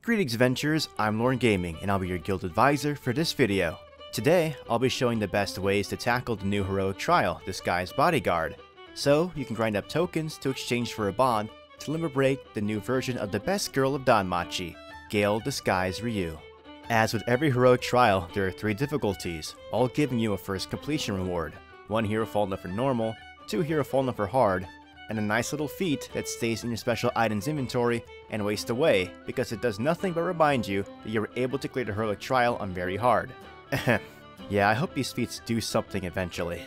Greetings adventurers, I'm Lorne Gaming and I'll be your guild advisor for this video. Today, I'll be showing the best ways to tackle the new heroic trial, disguised Bodyguard. So, you can grind up tokens to exchange for a bond to liberate the new version of the best girl of Danmachi, Gale Disguised Ryu. As with every heroic trial, there are 3 difficulties, all giving you a first completion reward. 1 hero falling for normal, 2 hero falling for hard, and a nice little feat that stays in your special items inventory and wastes away because it does nothing but remind you that you were able to clear the heroic trial on very hard. Yeah, I hope these feats do something eventually.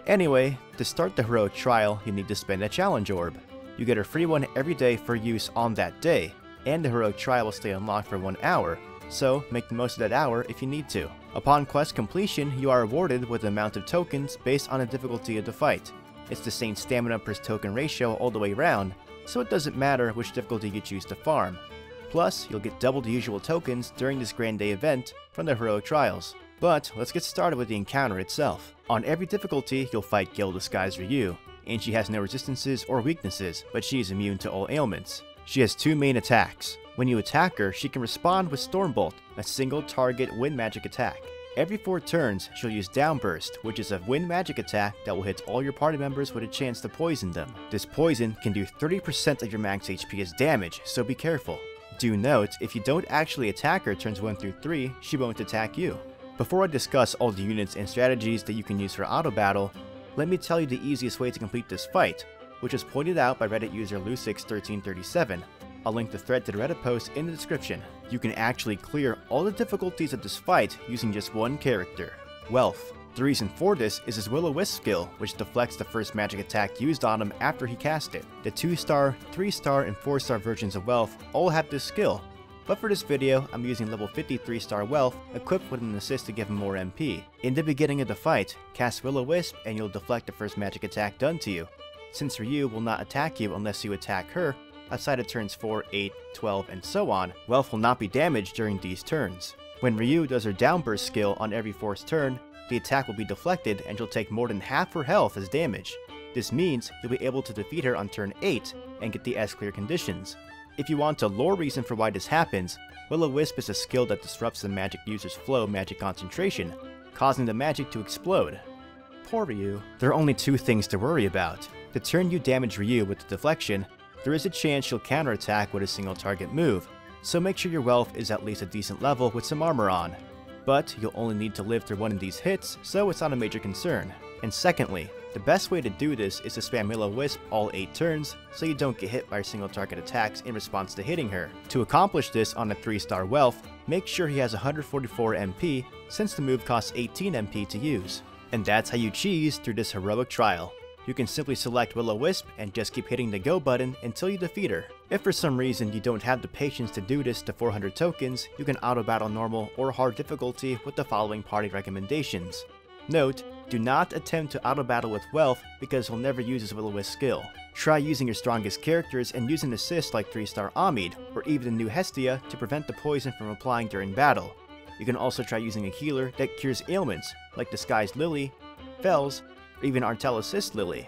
Anyway, to start the heroic trial, you need to spend a challenge orb. You get a free one every day for use on that day, and the heroic trial will stay unlocked for 1 hour, so make the most of that hour if you need to. Upon quest completion, you are awarded with the amount of tokens based on the difficulty of the fight. It's the same stamina per token ratio all the way around, so it doesn't matter which difficulty you choose to farm. Plus, you'll get double the usual tokens during this Grand Day event from the heroic trials. But let's get started with the encounter itself. On every difficulty, you'll fight Gale Disguised Ryu, and she has no resistances or weaknesses, but she is immune to all ailments. She has 2 main attacks. When you attack her, she can respond with Stormbolt, a single target wind magic attack. Every 4 turns, she'll use Downburst, which is a wind magic attack that will hit all your party members with a chance to poison them. This poison can do 30% of your max HP as damage, so be careful. Do note, if you don't actually attack her turns 1 through 3, she won't attack you. Before I discuss all the units and strategies that you can use for auto battle, let me tell you the easiest way to complete this fight, which was pointed out by Reddit user Lucix1337. I'll link the thread to the Reddit post in the description. You can actually clear all the difficulties of this fight using just 1 character, Welf. The reason for this is his Will-O-Wisp skill, which deflects the first magic attack used on him after he cast it. The 2-star, 3-star, and 4-star versions of Welf all have this skill, but for this video, I'm using level 53-star Welf equipped with an assist to give him more MP. In the beginning of the fight, cast Will-O-Wisp and you'll deflect the first magic attack done to you. Since Ryu will not attack you unless you attack her, outside of turns 4, 8, 12, and so on, Welf will not be damaged during these turns. When Ryu does her Downburst skill on every 4th turn, the attack will be deflected and she'll take more than half her health as damage. This means you'll be able to defeat her on turn 8 and get the S-clear conditions. If you want a lore reason for why this happens, Will-O-Wisp is a skill that disrupts the magic user's flow magic concentration, causing the magic to explode. Poor Ryu. There are only 2 things to worry about. The turn you damage Ryu with the deflection, there is a chance she'll counterattack with a single target move, so make sure your Welf is at least a decent level with some armor on. But you'll only need to live through 1 of these hits, so it's not a major concern. And secondly, the best way to do this is to spam Will-O-Wisp all 8 turns, so you don't get hit by single target attacks in response to hitting her. To accomplish this on a 3-star Welf, make sure he has 144 MP, since the move costs 18 MP to use. And that's how you cheese through this heroic trial. You can simply select Will-O-Wisp and just keep hitting the go button until you defeat her. If for some reason you don't have the patience to do this to 400 tokens, you can auto battle normal or hard difficulty with the following party recommendations. Note, do not attempt to auto battle with Welf because he'll never use his Will-O-Wisp skill. Try using your strongest characters and use an assist like 3-star Amid or even the new Hestia to prevent the poison from applying during battle. You can also try using a healer that cures ailments like Disguised Lily, Fells, or even Artel Assist Lily.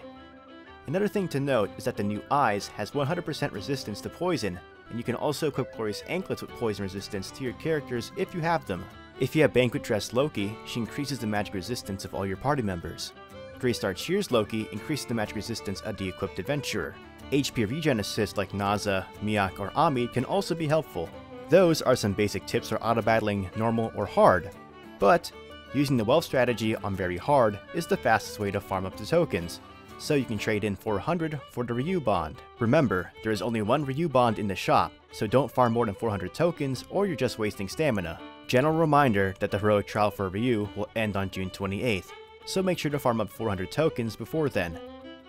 Another thing to note is that the new Eyes has 100% resistance to poison, and you can also equip Glorious Anklets with poison resistance to your characters if you have them. If you have Banquet Dress Loki, she increases the magic resistance of all your party members. 3-star Cheers Loki increases the magic resistance of the equipped adventurer. HP regen assists like Naza, Miak, or Amid can also be helpful. Those are some basic tips for auto-battling normal or hard, but using the Welf strategy on very hard is the fastest way to farm up the tokens, so you can trade in 400 for the Ryu bond. Remember, there is only 1 Ryu bond in the shop, so don't farm more than 400 tokens or you're just wasting stamina. General reminder that the heroic trial for Ryu will end on June 28th, so make sure to farm up 400 tokens before then.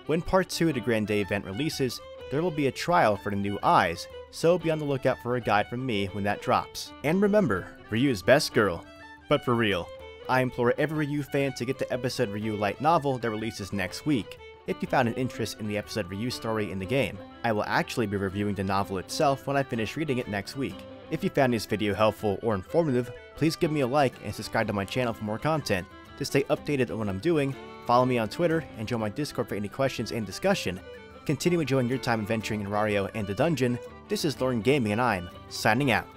When part 2 of the Grand Day event releases, there will be a trial for the new Eyes, so be on the lookout for a guide from me when that drops. And remember, Ryu is best girl, but for real. I implore every Ryu fan to get the episode Ryu light novel that releases next week, if you found an interest in the episode Ryu story in the game. I will actually be reviewing the novel itself when I finish reading it next week. If you found this video helpful or informative, please give me a like and subscribe to my channel for more content. To stay updated on what I'm doing, follow me on Twitter and join my Discord for any questions and discussion. Continue enjoying your time adventuring in Rario and the dungeon. This is Lorne Gaming and I'm signing out.